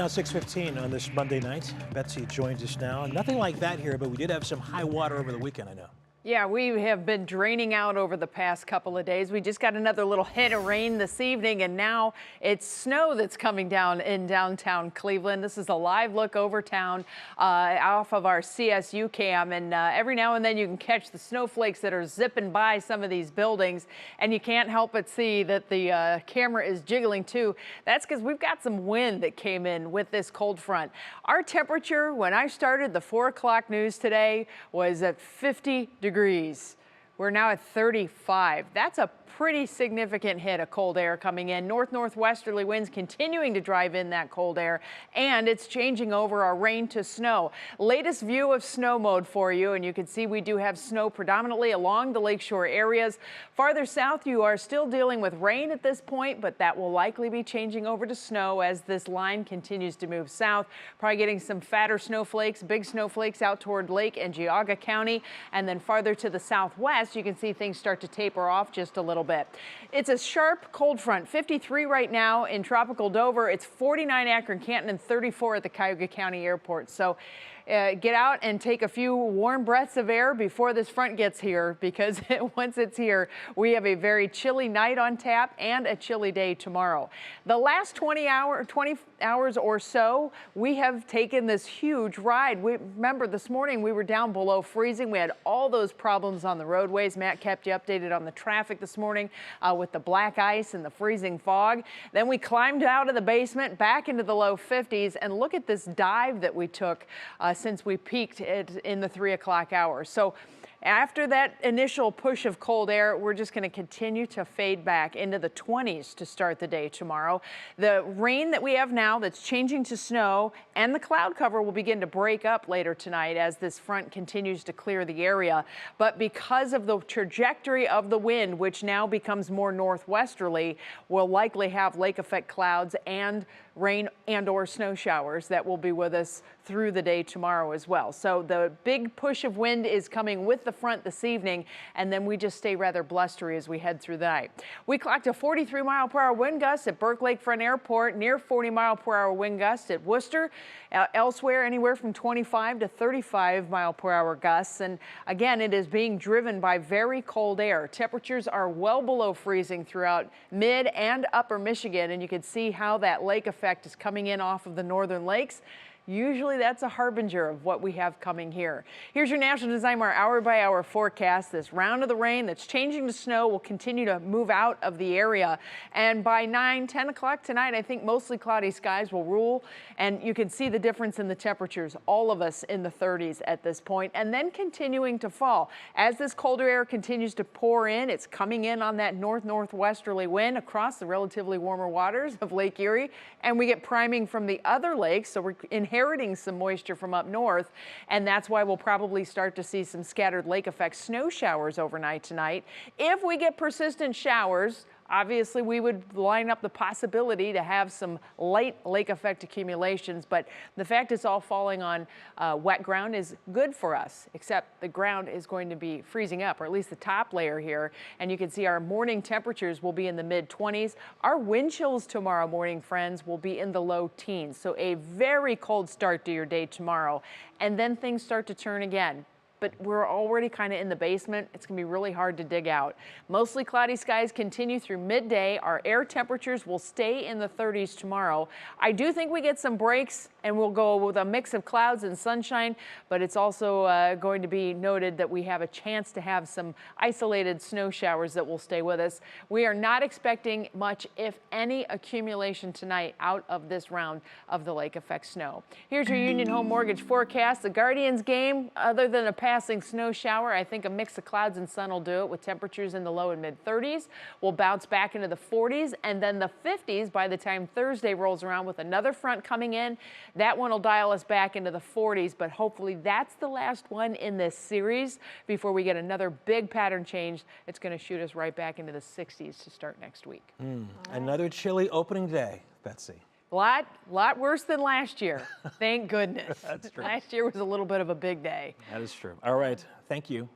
Now 6:15 on this Monday night. Betsy joins us now. Nothing like that here, but we did have some high water over the weekend, I know. Yeah, we have been draining out over the past couple of days. We just got another little hit of rain this evening, and now it's snow that's coming down in downtown Cleveland. This is a live look over town off of our CSU cam, and every now and then you can catch the snowflakes that are zipping by some of these buildings, and you can't help but see that the camera is jiggling too. That's because we've got some wind that came in with this cold front. Our temperature when I started the 4 o'clock news today was at 50 degrees. We're now at 35. That's a pretty significant hit of cold air coming in. Northwesterly winds continuing to drive in that cold air, and it's changing over our rain to snow. Latest view of snow mode for you, and you can see we do have snow predominantly along the lakeshore areas. Farther south, you are still dealing with rain at this point, but that will likely be changing over to snow as this line continues to move south. Probably getting some fatter snowflakes, big snowflakes out toward Lake and Geauga County, and then farther to the southwest, you can see things start to taper off just a little bit. It's a sharp cold front. 53 right now in tropical Dover. It's 49 Akron, Canton, and 34 at the Cuyahoga County Airport. So get out and take a few warm breaths of air before this front gets here, because once it's here, we have a very chilly night on tap and a chilly day tomorrow. The last 20 hours or so, we have taken this huge ride. Remember this morning we were down below freezing. We had all those problems on the roadways. Matt kept you updated on the traffic this morning with the black ice and the freezing fog. Then we climbed out of the basement back into the low 50s, and look at this dive that we took since we peaked in the 3 o'clock hour. So after that initial push of cold air, we're just going to continue to fade back into the 20s to start the day tomorrow. The rain that we have now that's changing to snow, and the cloud cover will begin to break up later tonight as this front continues to clear the area. But because of the trajectory of the wind, which now becomes more northwesterly, we'll likely have lake effect clouds and rain and or snow showers that will be with us through the day tomorrow as well. So the big push of wind is coming with the front this evening, and then we just stay rather blustery as we head through the night. We clocked a 43-mile-per-hour wind gust at Burke Lakefront Airport, near 40-mile-per-hour wind gust at Worcester. Elsewhere, anywhere from 25 to 35-mile-per-hour gusts. And again, it is being driven by very cold air. Temperatures are well below freezing throughout mid and upper Michigan, and you can see how that lake effect is coming in off of the northern lakes. Usually that's a harbinger of what we have coming here. Here's your National Design-Mar hour-by-hour forecast. This round of the rain that's changing to snow will continue to move out of the area. And by 10 o'clock tonight, I think mostly cloudy skies will rule. And you can see the difference in the temperatures, all of us in the 30s at this point, and then continuing to fall. As this colder air continues to pour in, it's coming in on that northwesterly wind across the relatively warmer waters of Lake Erie. And we get priming from the other lakes, so we're inheriting some moisture from up north, and that's why we'll probably start to see some scattered lake effect snow showers overnight tonight. If we get persistent showers, obviously we would line up the possibility to have some light lake effect accumulations, but the fact it's all falling on wet ground is good for us, except the ground is going to be freezing up, or at least the top layer here. And you can see our morning temperatures will be in the mid-20s. Our wind chills tomorrow morning, friends, will be in the low teens. So a very cold start to your day tomorrow, and then things start to turn again. But we're already kind of in the basement. It's going to be really hard to dig out. Mostly cloudy skies continue through midday. Our air temperatures will stay in the 30s tomorrow. I do think we get some breaks, and we'll go with a mix of clouds and sunshine, but it's also going to be noted that we have a chance to have some isolated snow showers that will stay with us. We are not expecting much, if any, accumulation tonight out of this round of the lake effect snow. Here's your Union Home Mortgage forecast. The Guardians game, other than a passing snow shower, I think a mix of clouds and sun will do it, with temperatures in the low and mid 30s. We'll bounce back into the 40s and then the 50s by the time Thursday rolls around, with another front coming in. That one will dial us back into the 40s, but hopefully that's the last one in this series before we get another big pattern change. It's going to shoot us right back into the 60s to start next week. Another chilly opening day, Betsy. Lot worse than last year. Thank goodness. That's true. Last year was a little bit of a big day. That is true. All right. Thank you.